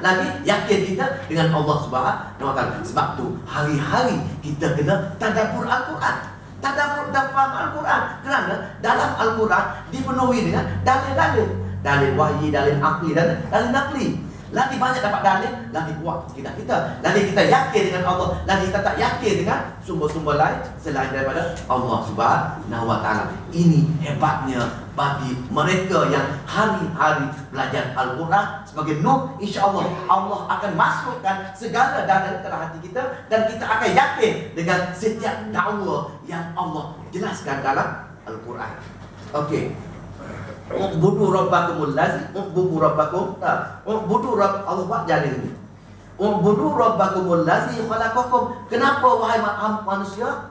lagi yakin kita dengan Allah Subhanahu wa Ta'ala. Sebab tu hari-hari kita kena tadabbur Al-Quran, tadabbur dan faham Al-Quran. Kerana dalam Al-Quran dipenuhi dengan dalil-dalil, dalil wahyi, dalil akli dan dalil nakli. Lagi banyak dapat dalil, lagi kuat akidah kita. Lagi kita yakin dengan Allah, lagi kita tak yakin dengan sumber-sumber lain selain daripada Allah Subhanahu wa Ta'ala. Ini hebatnya bagi mereka yang hari-hari belajar Al-Quran sebagai nur. InsyaAllah Allah akan masukkan segala dalil dalam hati kita, dan kita akan yakin dengan setiap dakwah yang Allah jelaskan dalam Al-Quran. Okey. Ubudu rabbakumul lazi, ubudu rabbakum, ubudu rabb, Allah buat jari ini. Ubudu rabbakumul lazi khalaqakum. Kenapa wahai manusia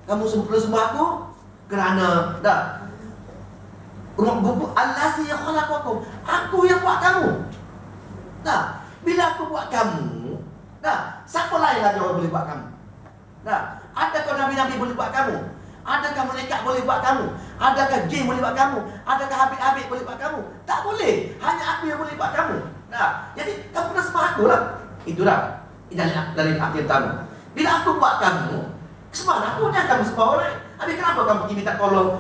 kamu sembah aku? Kerana ubudu allazi khalaqakum, aku yang buat kamu. Bila aku buat kamu, siapa lain lagi orang boleh buat kamu? Adakah nabi-nabi boleh buat kamu? Adakah malaikat boleh buat kamu? Adakah jin boleh buat kamu? Adakah habib-habib boleh buat kamu? Tak boleh. Hanya aku yang boleh buat kamu. Jadi kamu kena sembah aku lah. Itulah dari akhir tamu. Bila aku buat kamu, sembah aku, jangan kamu sembah orang. Habis kenapa kamu pergi minta tolong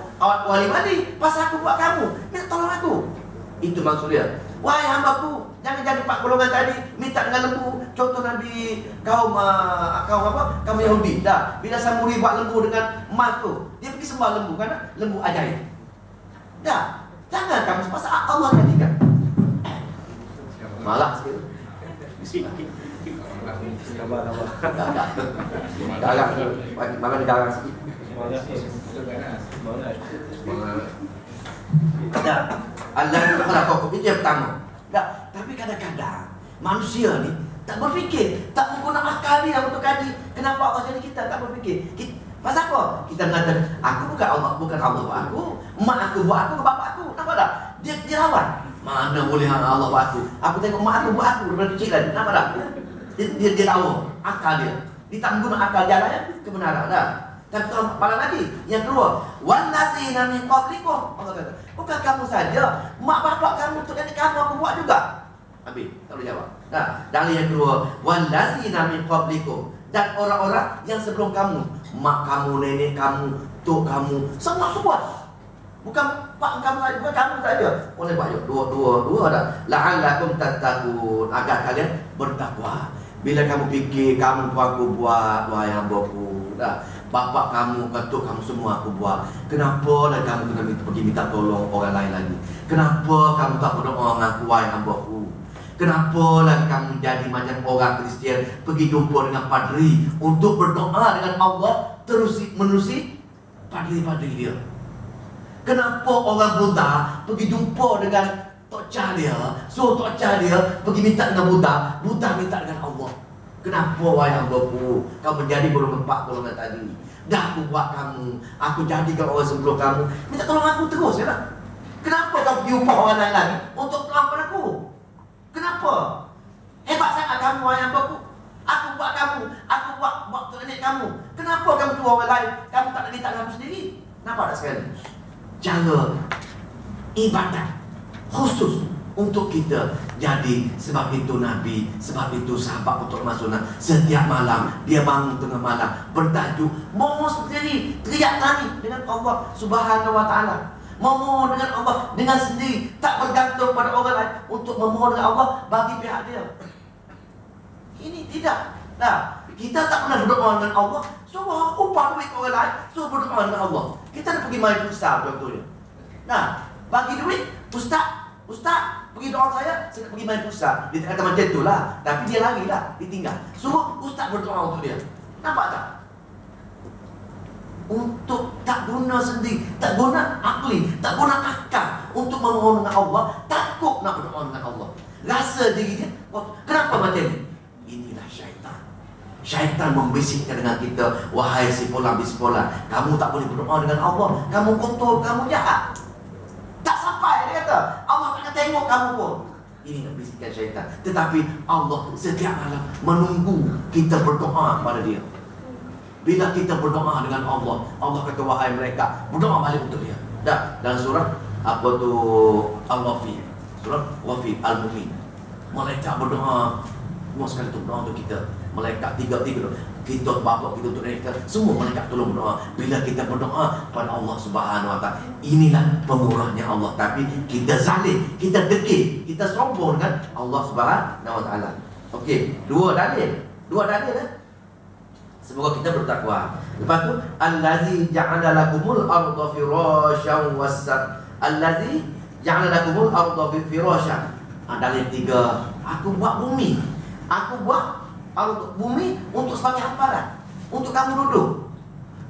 wali-wali? Pasal aku buat kamu, minta tolong aku. Itu maksudnya. Wahai hambaku, jangan jadi 4 golongan tadi minta dengan lembu. Contoh Nabi kaum kaum Yahudi. Bila Samuri buat lembu dengan emas tu, dia pergi sembah lembu kerana lembu ajaib. Jangan kamu pasal Allah jadikan. Malah sikit. Garang. Bagi garang sikit. Allah yang khalaqakum, itu yang pertama. Tapi kadang-kadang manusia ni tak berfikir, tak menggunakan akal dia untuk kaji. Kenapa Allah jadi kita tak berfikir? Pasal apa? Kita mengatakan aku bukan Allah buat aku, mak aku buat aku, bapak aku. Nampak tak? Dia lawan. Mana boleh Allah buat aku? Aku tengok mak aku buat aku daripada kecil lagi. Nampak tak? Dia lawan akal dia. Dia tak menggunakan akal jalannya kebenaran dah. Dan pada lagi yang kedua, wallazina min qablikum, Allah kata, bukan kamu saja, mak bapak kamu untuk jadi kamu aku buat juga. Habis, tak boleh jawab. Dalil yang kedua, wallazina min qablikum, dan orang-orang yang sebelum kamu, mak kamu, nenek kamu, tok kamu, semua aku buat. Bukan pak kamu saja, bukan kamu saja. Boleh buat dua dah. La'allakum tattaqun, agar kalian bertakwa. Bila kamu fikir kamu aku buat, wahai hambaku, bapak kamu, ketuk kamu semua aku buat. Kenapa lah kamu kena pergi minta tolong orang lain lagi? Kenapa kamu tak berdoa dengan aku, wahai hambaku? Kenapa lah kamu jadi macam orang Kristian, pergi jumpa dengan padri untuk berdoa dengan Allah, terus menerusi padri-padri dia? Kenapa orang Buddha pergi jumpa dengan Tok Cah dia, suruh Tok Cah dia pergi minta dengan Buddha, Buddha minta dengan Allah? Kenapa wahai hambaku kamu menjadi golongan 4 golongan tadi? Dah aku buat kamu, aku jadikan orang sebelum kamu, minta tolong aku terus ya lah. Kenapa kamu pergi upah orang lain lagi untuk tolong aku? Kenapa? Hebat sangat kamu wahai hambaku. Aku buat kamu, aku buat untuk nenek kamu. Kenapa kamu jual orang lain? Kamu tak nak minta kamu sendiri. Nampak tak sekali? Cara ibadat khusus untuk kita. Jadi sebab itu Nabi, sebab itu sahabat untuk masuknya setiap malam dia bangun tengah malam bertajuk mohon sendiri, teriak tani dengan Allah Subhanahu wa Ta'ala. Memohon dengan Allah dengan sendiri, tak bergantung pada orang lain untuk memohon dengan Allah bagi pihak dia. Ini tidak. Kita tak pernah berdoa dengan Allah, suruh upah duit orang lain, suruh berdoa dengan Allah. Kita nak pergi main pusat contohnya. Bagi duit, ustaz pergi doa saya nak pergi main pusat. Dia kata macam tu lah, tapi dia lari lah, ditinggal. Suruh ustaz berdoa untuk dia. Nampak tak? Untuk tak guna sendiri, tak guna akli, tak guna akal untuk memohon dengan Allah, takut nak berdoa dengan Allah. Rasa diri dia, kenapa macam ni? Inilah syaitan. Syaitan membisikkan dengan kita, wahai si fulan bis fulan, kamu tak boleh berdoa dengan Allah, kamu kotor, kamu jahat. Tak sampai dia kata, Allah tak akan tengok kamu pun. Ini nak bisikan syaitan. Tetapi Allah setiap malam menunggu kita berdoa kepada dia. Bila kita berdoa dengan Allah, Allah kata wahai mereka, berdoa balik untuk dia. Dalam surah apa tu Al-Wafi, surah Wafi Al-Mu'min. Malaikat berdoa. Semua sekali tu berdoa untuk kita. Malaikat tiga-tiga doa. Kita bapa kita untuk kita, semua malaikat tolong berdoa. Bila kita berdoa pada Allah Subhanahu Wa Taala, inilah pemurahnya Allah. Tapi kita zalim, kita degil, kita sombong dengan Allah Subhanahu Wa Taala. Okey, dua dalil dah. Semoga kita bertakwa. Lepas tu, allazi ja'ala lakumul arda firasyan was-sam. Allazi ja'ala lakumul arda firasyan. Dalil tiga, aku buat bumi. Aku buat bumi untuk sebagai hamparan, untuk kamu duduk.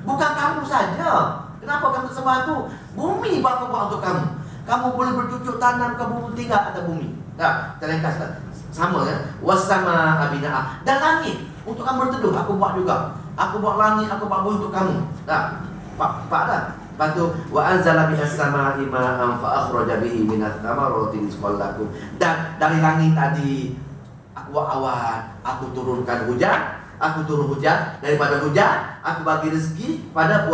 Bukan kamu saja. Kenapa kamu sembah aku? Bumi aku buat untuk kamu. Kamu boleh bercucuk tanam, kamu tinggal atas bumi. Dah, terlengkas tak? Sama kan? Wasama abina'ah. Dan langit untuk kamu berteduh, aku buat juga. Aku buat langit, aku buat bumi untuk kamu. Dah, pak dah. Lepas tu, wa anzala minas sama'i ma'an fa akhraja bihi minats thamarati rizqan lakum. Dan dari langit tadi aku buat awan, aku turunkan hujan, aku turun hujan, daripada hujan aku bagi rezeki pada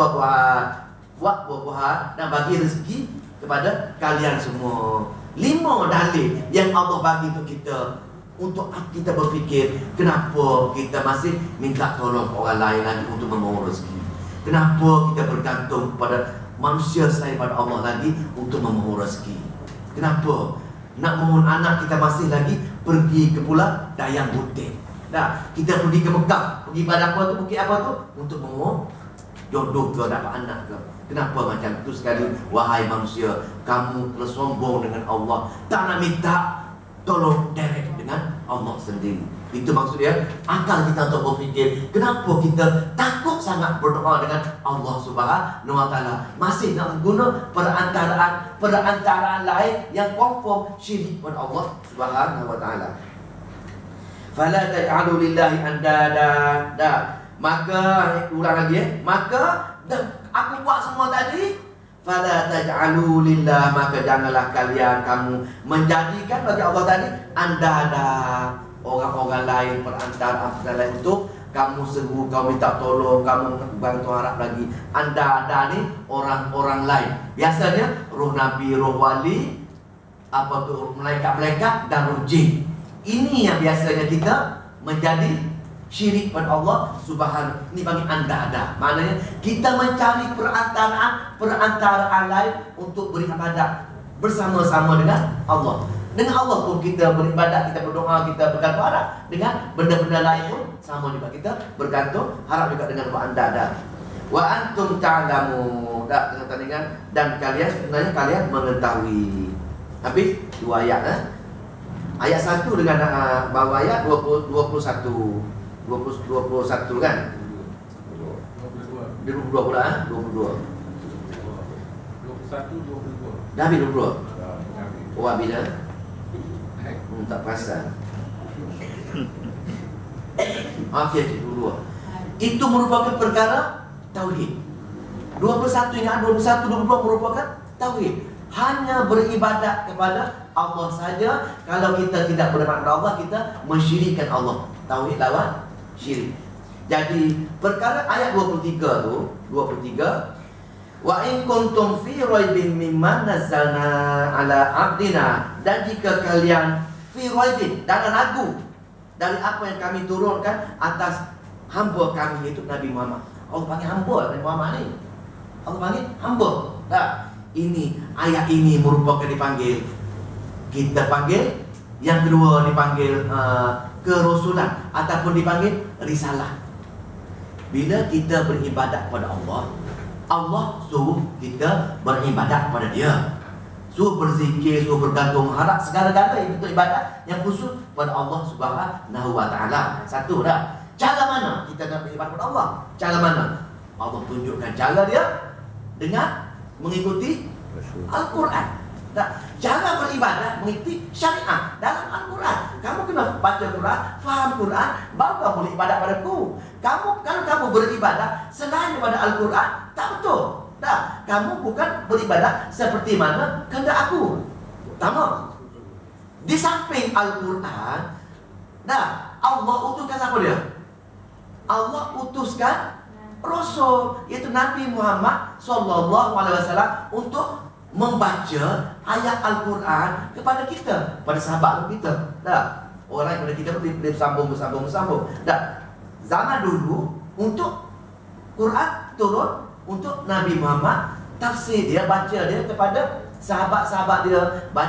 buah-buahan dan bagi rezeki kepada kalian semua. 5 dalil yang Allah bagi untuk kita, untuk kita berfikir kenapa kita masih minta tolong orang lain lagi untuk membawa rezeki. Kenapa kita bergantung pada manusia selain pada Allah lagi untuk membawa rezeki. Kenapa nak mohon anak kita masih lagi pergi ke Pulau Dayang Butik. Dah, kita pergi ke Mekah, pergi pada apa tu, bukit apa tu, untuk mohon jodoh ke, dapat anak ke. Kenapa macam tu sekali? Wahai manusia, kamu tersombong dengan Allah, tak nak minta tolong direct dengan Allah sendiri. Itu maksudnya akal kita untuk berfikir, kenapa kita takut sangat berdoa dengan Allah Subhanahu Wa Taala, masih nak guna perantaraan lain yang confirm syirik pada Allah Subhanahu Wa Taala. Fala taj'alu lillahi andada. Maka ulang lagi maka aku buat semua tadi. Fala taj'alu lillah, maka janganlah kamu menjadikan bagi Allah tadi andada, orang-orang lain, perantara lain untuk kamu seru, kamu minta tolong, kamu bantu harap lagi. Anda ni orang-orang lain. Biasanya roh nabi, roh wali, apa tu, malaikat-malaikat dan roh jin. Ini yang biasanya kita menjadi syirik pada Allah Subhanahu. Ini bagi anda. Maknanya kita mencari perantaraan lain untuk beribadat bersama-sama dengan Allah. Dengan Allah pun kita beribadat, kita berdoa, kita bergantung harap. Dengan benda-benda lain pun sama juga, kita bergantung harap juga dengan anda. Wa antum ta'lamun. Dan kalian sebenarnya kalian mengetahui. Habis 2 ayat. Ayat 1 dengan bawah ayat 21 kan? 22 pula 22. 21 22. Dah habis 22. Oh habis dah. Tak perasan. Okey, 22. Itu merupakan perkara tauhid. 21 ingat 21 22 merupakan tauhid. Hanya beribadat kepada Allah saja. Kalau kita tidak beribadat kepada Allah, kita mensyirikkan Allah. Tauhid lawan syirik. Jadi perkara ayat 23 tu, 23, wa in kuntum fi raibin mimma nazzalna ala abdina, dan jika kalian fi raibin, dalam ragu dari apa yang kami turunkan atas hamba kami, itu Nabi Muhammad. Allah panggil hamba Nabi Muhammad ni. Allah panggil hamba. Tak? Ini ayat ini merupakan dipanggil, kita panggil, yang kedua dipanggil kerasulan ataupun dipanggil risalah. Bila kita beribadat kepada Allah, Allah suruh kita beribadat kepada Dia, suruh berzikir, suruh bergantung harap, segala-gala itu ibadat yang khusus pada Allah Subhanahu Wa Taala. Satu dah. Cara mana kita nak beribadat kepada Allah? Cara mana? Allah tunjukkan cara Dia dengan mengikuti Al-Quran. Cara beribadat mengikuti syariat dalam Al-Quran. Kamu kena baca Quran, faham Quran, baru kamu boleh ibadat padaku. Kalau kamu beribadat selain daripada Al-Quran, tak betul. Kamu bukan beribadat seperti mana kehendak aku. Pertama, di samping Al-Quran, Allah utuskan siapa dia? Allah utuskan Rasul, iaitu Nabi Muhammad sallallahu alaihi wasallam, untuk membaca ayat Al-Quran kepada kita, pada sahabat kita. Dah, orang kepada kita bersambung. Dah, zaman dulu untuk Quran turun untuk Nabi Muhammad, tafsir dia, baca dia kepada sahabat-sahabat dia,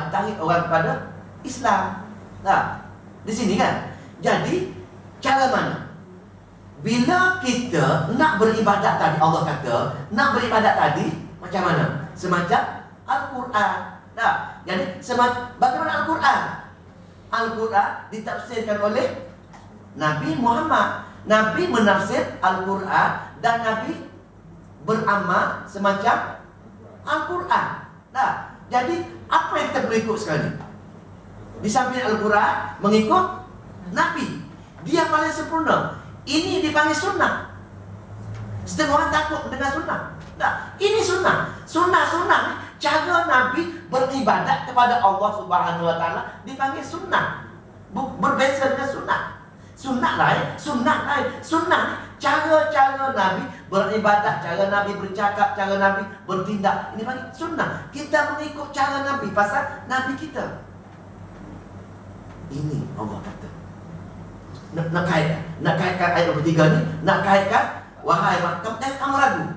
tarik orang kepada Islam. Nah, di sini kan. Jadi cara mana? Bila kita nak beribadat tadi, Allah kata nak beribadat tadi macam mana? Semacam Al-Quran. Nah, jadi bagaimana Al-Quran? Al-Quran ditafsirkan oleh Nabi Muhammad. Nabi menafsir Al-Quran dan Nabi beramal semacam Al-Quran. Nah, jadi apa yang kita perlu ikut sekarang ni? Di samping Al-Quran, mengikut Nabi. Dia paling sempurna. Ini dipanggil sunnah. Setengah orang takut dengan sunnah. Nah, ini sunnah. Sunnah cara Nabi beribadat kepada Allah Subhanahu Wa Taala dipanggil sunnah. Berbeza dengan sunnah. Sunnah lain. Sunnah cara Nabi beribadat, cara Nabi bercakap, cara Nabi bertindak. Ini panggil sunnah. Kita mengikut cara Nabi pasal Nabi kita. Ini Allah kata. Nak kaitkan ayat 23 ni, nak kaitkan, wahai kamu ragu.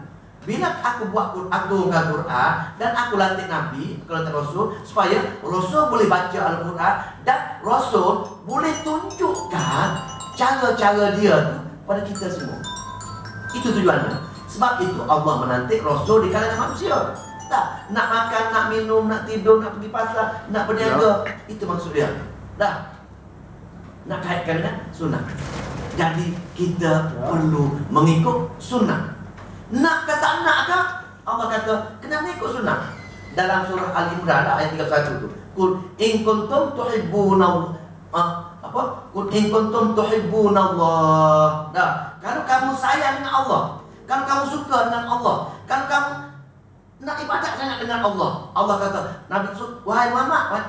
Bila aku buat Al-Quran dan aku latih Nabi, aku latih Rasul, supaya Rasul boleh baca Al-Quran dan Rasul boleh tunjukkan cara-cara dia tu pada kita semua. Itu tujuannya. Sebab itu Allah menanti Rasul di kalangan manusia. Tak, nak makan, nak minum, nak tidur, nak pergi pasar, nak berniaga, itu maksud dia. Dah. Nak kaitkan dengan sunnah. Jadi kita perlu mengikut sunnah. Nak ke tak nak ke? Allah kata kena mengikut sunnah. Dalam surah Al-Imran ayat 31 tu, Qul in kuntum tuhibbuna Qul in kuntum tuhibbuna Allah. Dah, kalau kamu sayang dengan Allah, kalau kamu suka dengan Allah, kalau kamu nak ibadat sangat dengan Allah, Allah kata, Nabi wahai Muhammad,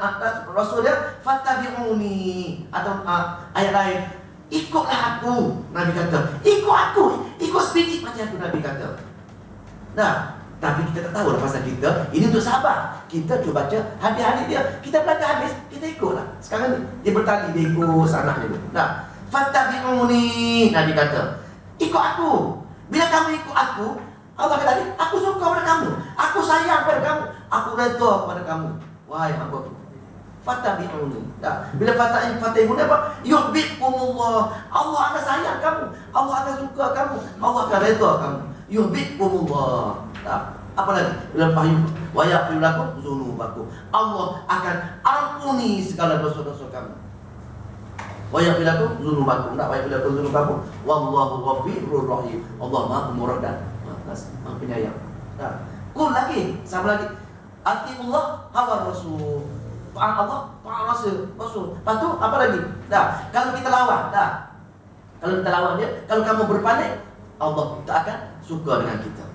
Rasul dia, fattabi'uni, atau ayat lain, ikutlah aku. Nabi kata, ikut sedikit macam aku, Nabi kata. Nah, tapi kita tak tahu lah pasal kita. Ini untuk sahabat. Kita cuba baca hadis-hadis dia, kita belajar hadis, kita ikutlah. Sekarang ni dia bertali, dia ikut anaknya tu. Nah, fattabi'uni, Nabi kata, ikut aku. Bila kamu ikut aku, Allah kata, aku suka pada kamu, aku sayang pada kamu, aku redha pada kamu, wahai hamba-Ku. Fattabi'uni. Bila fattabi'uni apa? Yuhibbukumullah. Allah akan sayang kamu, Allah akan suka kamu, Allah akan redha kamu. Yuhibbukumullah. Apa lagi? Bila wa yaghfir lakum dzunubakum. Allah akan ampuni segala dosa-dosa kamu. Wa yaghfir lakum dzunubakum. Wa yaghfir lakum dzunubakum. Wallahu ghafurur rahim. Allah Maha Pemurah dan Maha Penyayang. Kul lagi, sama lagi. Atiullah hawa rasul. Taat Allah, taat Rasul. Lepas tu apa lagi? Dah, kalau kita lawan, kalau kita lawan dia, kalau kamu berpaling, Allah tak akan suka dengan kita.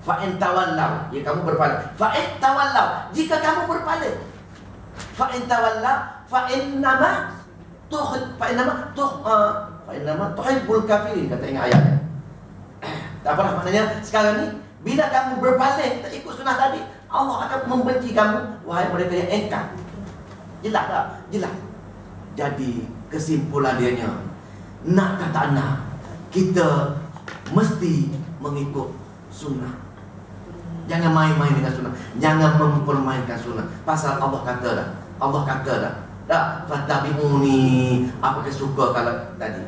Fa in tawallaw, ya kamu berpaling. Fa in tawallaw, jika kamu berpaling. Fa in tawallaw, fa innama tuhibbul kafirin, kata ingat ayatnya. Tak apalah maknanya sekarang ni, bila kamu berpaling tak ikut sunnah tadi, Allah akan membenci kamu, wahai mereka yang engkar. Jelas tak? Jelas. Jadi kesimpulan dianya, nak kata nak, kita mesti mengikut sunnah. Jangan main-main dengan sunnah, jangan mempermainkan sunnah. Pasal Allah kata dah, fattabi'uni, apa kesuka kalau tadi.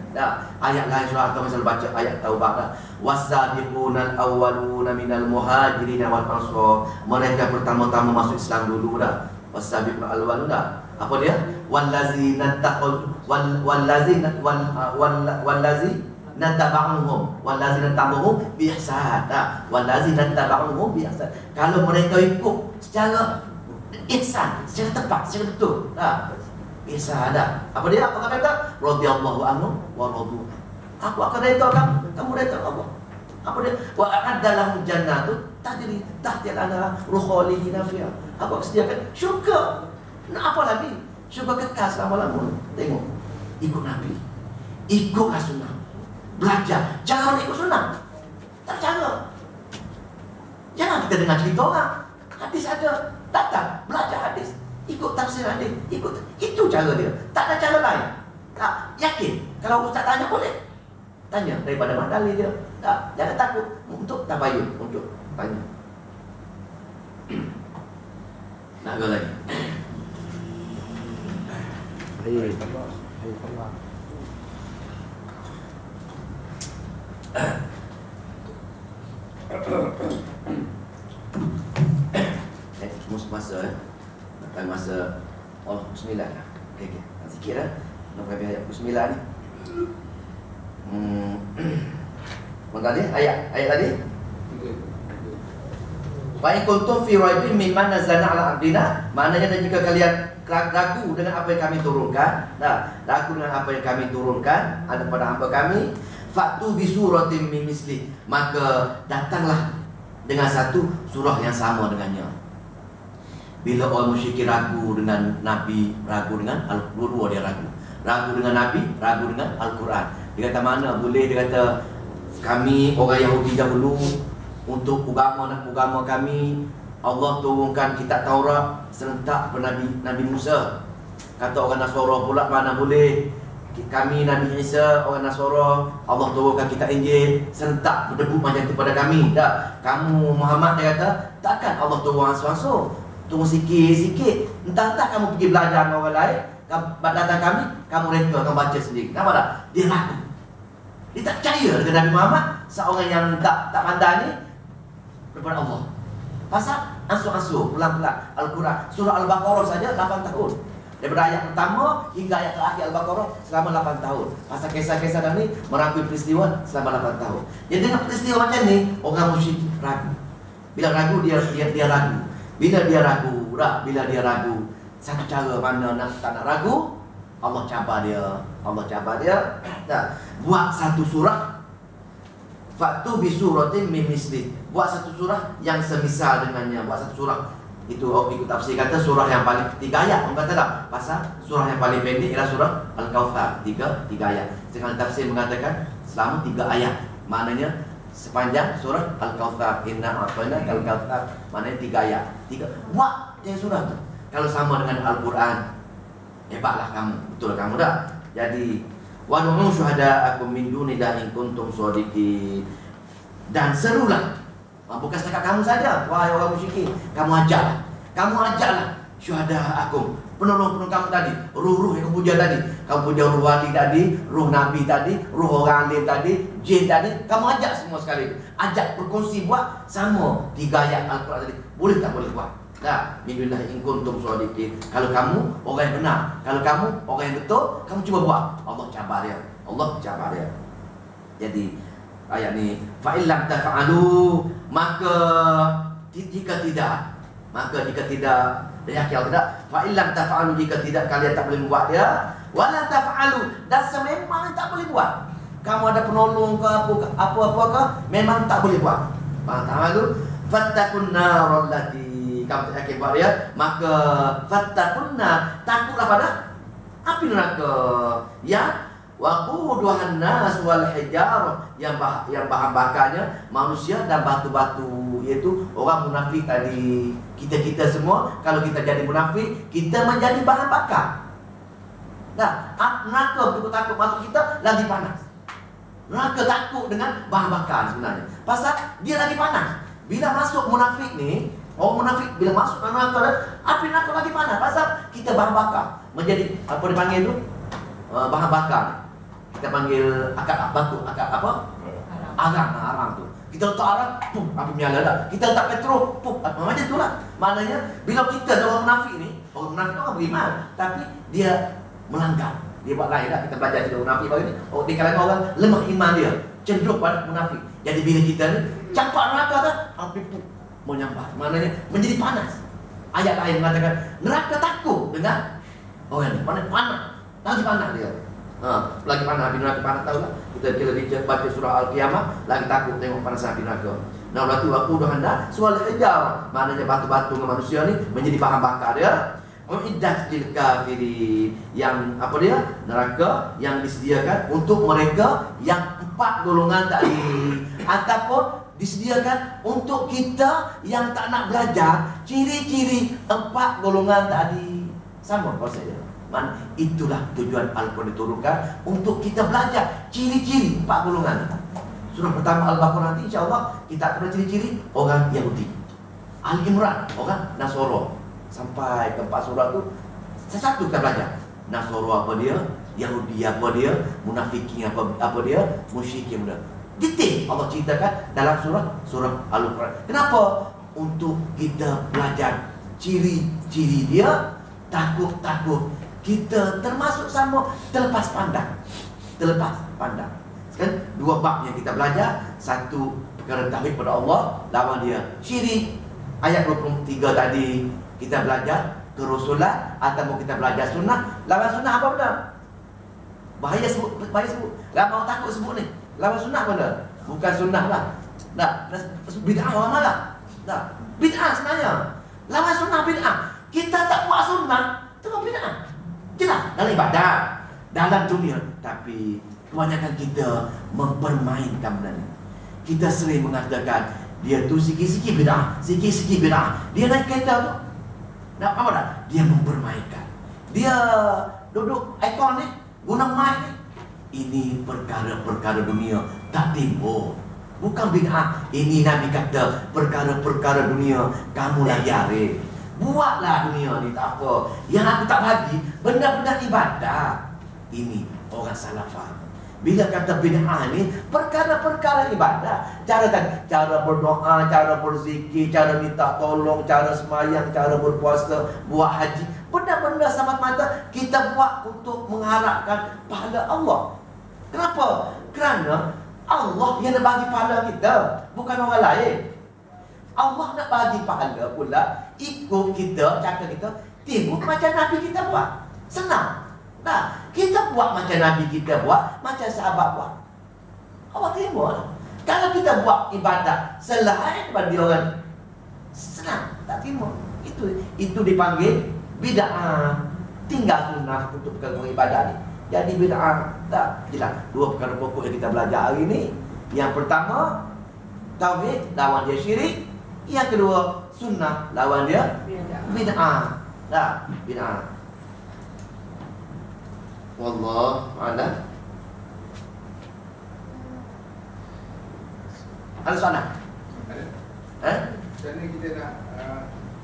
Ayat lain surah atau misal baca ayat Taubah dah. Wasabiqunal awwaluna minal muhajirin wal ansar. Mereka pertama-tama masuk Islam dulu dah. Wasabiqunal awwaluna. Apa dia? Wallazina taqul wallazina tabauhum bi ihsan. Wallazina tabauhum bi ihsan. Kalau mereka ikut secara ihsan, secara tepat, secara betul. Ihsan dah. Apa dia? Apa kata? Radhiyallahu anhu wa radu. Aku akan redha kamu, kamu redha Allah. Apa dia? Wa a'adda lahum jannatu tajri tahtiha al-anhar khalidina fiha. Aku sediakan syurga. Nak apa lagi? Syurga kekal selama-lamanya. Tengok. Ikut Nabi. Ikutlah sunnah. Belajar. Jangan ikut sunnah. Tak cara. Jangan kita dengar cerita orang. Hadis ada, datang, belajar hadis, ikut tafsir hadis, ikut. Itu cara dia. Tak ada cara lain. Tak yakin. Kalau ustaz tanya boleh. Tanya daripada mana dalil dia. Tak, jangan takut untuk tabayun, untuk tanya. Nak ke lagi? Masa oh bismillah. Okey. Sikit dah. Nak pergi ayat bismillah ni. Mana tadi? Ayat tadi? Fa in kuntum fi raibin mimma nazzalna ala abdina, maknanya jika kalian ragu dengan apa yang kami turunkan, ragu dengan apa yang kami turunkan ada pada hamba kami, fatu bi suratin min misli, maka datanglah dengan satu surah yang sama dengannya. Bila orang musyrik ragu dengan Nabi, ragu dengan Al-Qur'an, dia ragu. Ragu dengan Nabi, ragu dengan Al-Quran. Dia kata mana boleh, dia kata kami orang Yahudi dahulu untuk agama kami Allah turunkan kitab Taurat serentak kepada Nabi Musa. Kata orang Nasara pula mana boleh, kami Nabi Isa orang Nasara Allah turunkan kitab Injil serentak berdebut macam tu pada kami. Tak, kamu Muhammad, dia kata takkan Allah turun langsung, turun sikit-sikit. Entah-entah kamu pergi belajar dengan orang lain, datang kami, kamu reka, kamu baca sendiri. Kenapa tak? Dia ragu. Dia tak percaya dengan Nabi Muhammad, seorang yang tak pandai ni daripada Allah. Pasal ansur-ansur pelan-pelan Al-Quran. Surah Al-Baqarah saja 8 tahun. Daripada ayat pertama hingga ayat terakhir Al-Baqarah selama 8 tahun. Pasal kisah-kisah dah ni merangkul peristiwa selama 8 tahun. Jadi dengan peristiwa macam ni, orang musyrik ragu. Bila ragu dia ragu. Bila dia ragu, satu cara mana tak nak ragu, Allah cabar dia. Buat satu surah, fatu bi suratin min misli, buat satu surah yang semisal dengannya. Buat satu surah itu ikut tafsir kata surah yang paling 3 ayat. Orang kata tak, pasal surah yang paling pendek ialah surah Al-Kautsar, 3 ayat. Sekarang tafsir mengatakan selama 3 ayat. Maknanya sepanjang surah Al-Kautsar, inna a'tainaka al-kautsar, maknanya 3 ayat. Buat yang surah tu kalau sama dengan Al-Quran, hebatlah kamu, betul kamu dah. Jadi wa nu'u syuhada'akum min dunillahi in kuntum shadiqin, dan serulah, bukan setakat kamu saja wahai orang musyrikin, kamu ajaklah syuhada'akum, penolong-penolong kamu tadi, ruh-ruh yang kamu puja tadi. Kamu puja ruh wali tadi, ruh nabi tadi, ruh orang alim tadi, jin tadi, kamu ajak semua sekali. Ajak berkongsi buat sama 3 ayat Al-Quran tadi. Boleh tak boleh buat? Tak, minullah in kuntum shadiqin. Kalau kamu orang yang benar, kalau kamu orang yang betul, kamu cuba buat. Allah cabar dia. Jadi ayat ni, fa illam taf'alu, maka jika tidak, yakin tidak, fa illam taf'alu, jika tidak kalian tak boleh buat dia, wala taf'alu, dan sememang tak boleh buat. Kamu ada penolong ke apa ke, memang tak boleh buat. Ta'alu fattakun narul lati, kamu tak yakin buat dia, maka fattakunna, takutlah pada api neraka yang waquduhan nas wal hijarah, yang bahan bakarnya manusia dan batu-batu, iaitu orang munafik tadi. Kita semua kalau kita jadi munafik, kita menjadi bahan bakar. Nah, neraka betul takut masuk kita lagi panas. Neraka takut dengan bahan bakar sebenarnya, pasal dia lagi panas. Bila masuk munafik ni, orang munafik bila masuk neraka, api neraka lagi panas, pasal kita bahan bakar, menjadi apa dipanggil tu, bahan bakar. Kita panggil akar batu, akar apa? Arang tu. Kita letak arang, pum, api menyala dah. Kita letak petrol, pum, macam tu lah. Maknanya bila kita orang munafik ni, orang munafik tu orang beriman, tapi dia melanggar, dia buat lain dah. Kita belajar cerita munafik bagi ni. Di kalangan orang lemah iman dia, cenderung pada munafik. Jadi bila kita ni campak neraka tu, api pum menyambar, maknanya menjadi panas. Ayat lain mengatakan neraka takut dengan orang ni, panas, lagi panas dia. Lagi panas api neraka, panas tahu lah. Kita baca surah Al-Qiyamah, lagi takut tengok panas api neraka. Nah, berarti waquduhan nas wal hijarah, maknanya batu-batu dengan manusia ni menjadi bahan bakar dia. Uiddat lil kafirin, yang apa dia? Neraka yang disediakan untuk mereka yang 4 golongan tadi, ataupun disediakan untuk kita yang tak nak belajar ciri-ciri 4 golongan tadi. Sama konsepnya. Itulah tujuan Al-Quran diturunkan untuk kita belajar ciri-ciri 4 golongan. Surah pertama Al-Baqarah nanti insya-Allah kita akan ciri-ciri orang Yahudi. Al-Imran orang Nasara. Sampai ke 4 surah tu satu kita belajar. Nasara apa dia, Yahudi apa dia, munafikin apa dia, musyrikin dia. Detail Allah ceritakan dalam surah Al-Quran. Kenapa? Untuk kita belajar ciri-ciri dia. Takut kita termasuk sama terlepas pandang. Kan 2 bab yang kita belajar. Satu perkara tauhid pada Allah, lawan dia syirik. Ayat 23 tadi kita belajar kerusulan atau kita belajar sunnah. Lawan sunnah apa benda? Bahaya sebut. Lawan takut sebut ni. Lawan sunnah apa benda? Bukan sunnah lah. Bid'ah orang marah. Bid'ah sebenarnya. Lawan sunnah bid'ah. Kita tak buat sunnah, itu kan bid'ah. Jelas dalam ibadah, dalam dunia. Tapi kebanyakan kita mempermainkan benda ni. Kita sering mengatakan dia tu sikit-sikit bid'ah, sikit-sikit bid'ah. Dia naik kereta tu, nak apa dah? Dia mempermainkan. Dia duduk ikon ni, guna mic ni. Ini perkara-perkara dunia tak timbul. Bukan bid'ah. Ini Nabi kata perkara-perkara dunia kamu lagi arif. Buatlah dunia ni, tak apa. Yang aku tak bagi benda-benda ibadah. Ini orang salah faham. Bila kata bid'ah ni perkara-perkara ibadah, cara berdoa, cara berzikir, cara minta tolong, cara semayang, cara berpuasa, buat haji, benda-benda semata-mata kita buat untuk mengharapkan pahala Allah. Kenapa? Kerana Allah yang nak bagi pahala kita, bukan orang lain. Allah nak bagi pahala pula ikut kita, cakap kita tengok macam Nabi kita buat. Senang. Kita buat macam Nabi kita buat, macam sahabat buat. Allah tengok lah. Kalau kita buat ibadat selain daripada dia orang, senang, tak tengok. Itu dipanggil bid'ah. Tinggal sunnah untuk perkara ibadat ni. Jadi bid'ah tak jelas. 2 perkara pokok yang kita belajar hari ni. Yang pertama, tauhid, lawan dia syirik. Yang kedua, sunnah, lawan dia bid'ah. Bid'ah. Wallahu a'lam. Ada soalan? Ada. Macam mana kita nak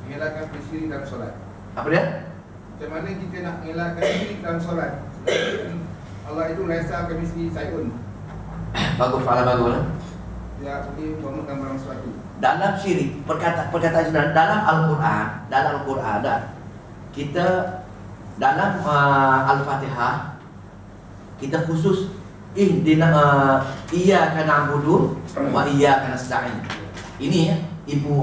mengelakkan syirik dalam solat? Apa dia? Macam mana kita nak mengelakkan syirik dalam solat? Allah itu laisa kamitslihi syai'un. Bagus, soalan bagus. Dia boleh menggambarkan barang sesuatu. Dalam syirik, perkataan sunnah dalam Al-Quran kita dalam Al-Fatihah kita khusus iyyaka na'budu wa iyyaka nasta'in. Ini ya, ibu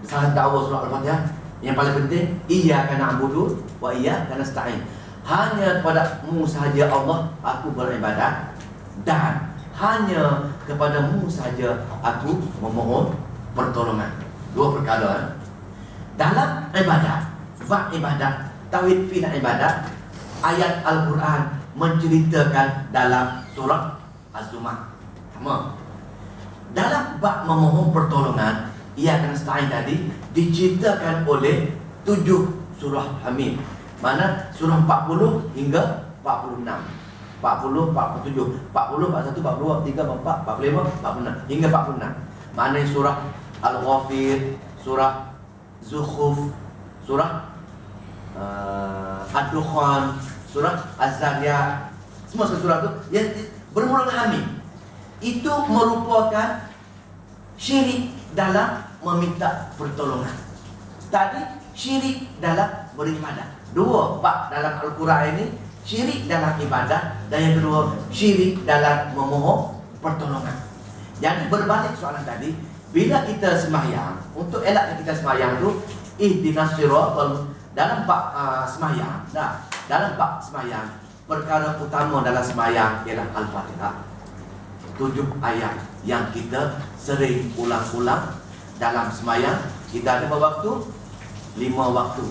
salah dakwa surah Al-Fatihah yang paling penting, iyyaka na'budu wa iyyaka nasta'in. Hanya kepada-Mu sahaja Allah aku beribadat, dan hanya kepada-Mu sahaja aku memohon pertolongan. 2 perkara dalam ibadat, bab ibadat, tauhid fi ibadat. Ayat Al-Quran menceritakan dalam surah Az-Zumar. Sama. Dalam bab memohon pertolongan, ia akan nasta'in tadi diceritakan oleh 7 surah Hamid. Mana surah 40 hingga 46. 40, 47, 40, 41, 42, 43, 44, 45, 46 hingga 46. Mana surah Al-Ghafir, surah Zukhruf, surah Ad-Dukhan, surah Az-Zariyat. Semua surah itu yang bermula dengan Hamid. Itu merupakan syirik dalam meminta pertolongan. Tadi syirik dalam beribadah. 2 bab dalam Al-Quran ini, syirik dalam ibadah, dan yang kedua syirik dalam memohon pertolongan. Jadi berbalik soalan tadi, bila kita sembahyang, untuk elakkan kita sembahyang tu ihdinas siratal, dalam bab sembahyang, dalam bab sembahyang, perkara utama dalam sembahyang ialah Al-Fatihah. 7 ayat yang kita sering ulang-ulang dalam sembahyang. Kita ada berapa waktu? 5 waktu.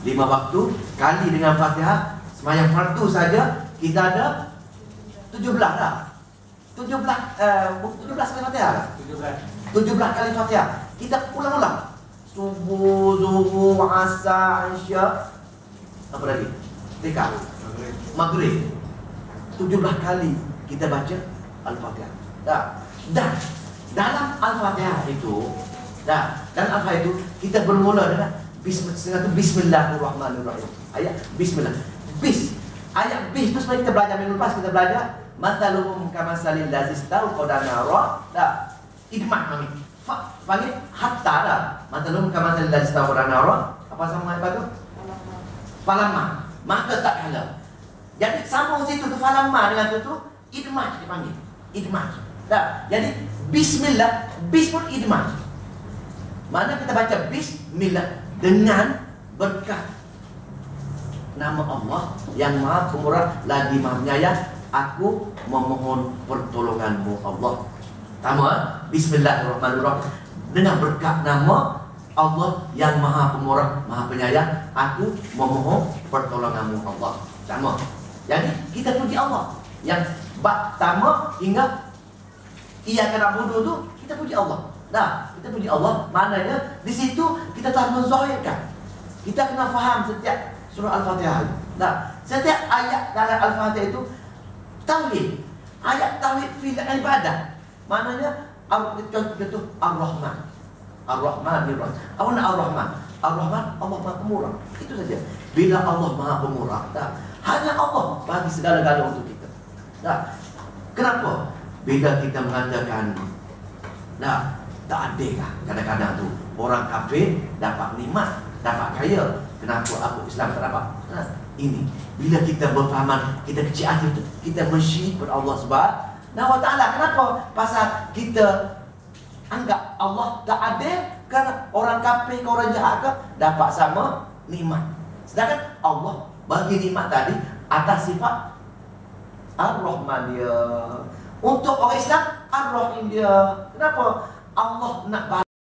5 waktu kali dengan Fatihah. Sembahyang fardu saja kita ada 17 dah. 17 kali Fatihah. 17 kali Fatihah. Kita ulang-ulang. Subuh, zuhur, asar, isya. Apa lagi? Tika. Maghrib. 17 kali kita baca Al-Fatihah. Dan dalam Al-Fatihah itu, dalam Al-Fatihah itu kita bermula dengan Bismillahirrahmanirrahim. Ayat Bismillah. Ayat bis itu sebenarnya kita belajar minggu lepas, kita belajar mathaluhum kamasalil lazis tauqada nara. Idmah kami. Panggil hatta dah. Mathaluhum kamasalil lazis tauqada nara. Apa sama ayat itu? Falamma. Maka tak kala. Jadi sambung situ tu falamma dengan tu idmah dipanggil. Idmah. Jadi bismillah, bis pun idmah. Mana kita baca bismillah dengan berkat nama Allah yang Maha Pemurah lagi Maha Penyayang. Aku memohon pertolonganmu Allah. Pertama, Bismillahirrahmanirrahim. Dengan berkat nama Allah yang Maha Pemurah, Maha Penyayang, aku memohon pertolonganmu Allah. Sama. Jadi kita puji Allah. Yang bab pertama hingga ia kena bunuh tu kita puji Allah. Kita puji Allah. Maknanya di situ kita telah menzahirkan. Kita kena faham setiap surah Al-Fatihah. Setiap ayat dalam Al-Fatihah itu tauhid. Ayat tauhid fil ibadah. Maknanya contoh Ar-Rahman. Ar-Rahmanirrahim. Apa nak Ar-Rahman? Ar-Rahman Allah Maha Pemurah. Itu saja. Bila Allah Maha Pemurah, hanya Allah bagi segala-galanya untuk kita. Kenapa? Bila kita mengatakan tak adil lah. Kadang-kadang tu orang kafir dapat nikmat, dapat kaya. Kenapa aku Islam tak dapat? Ini bila kita berfahaman, kita kecil hati tu, kita mensyirik kepada Allah Subhanahu wa taala. Kenapa? Pasal kita anggap Allah tak adil. Kerana orang kafir ke orang jahat ke dapat sama nikmat. Sedangkan Allah bagi nikmat tadi atas sifat Ar-Rahman dia. Untuk orang Islam Ar-Rahim dia. Kenapa? Allah nak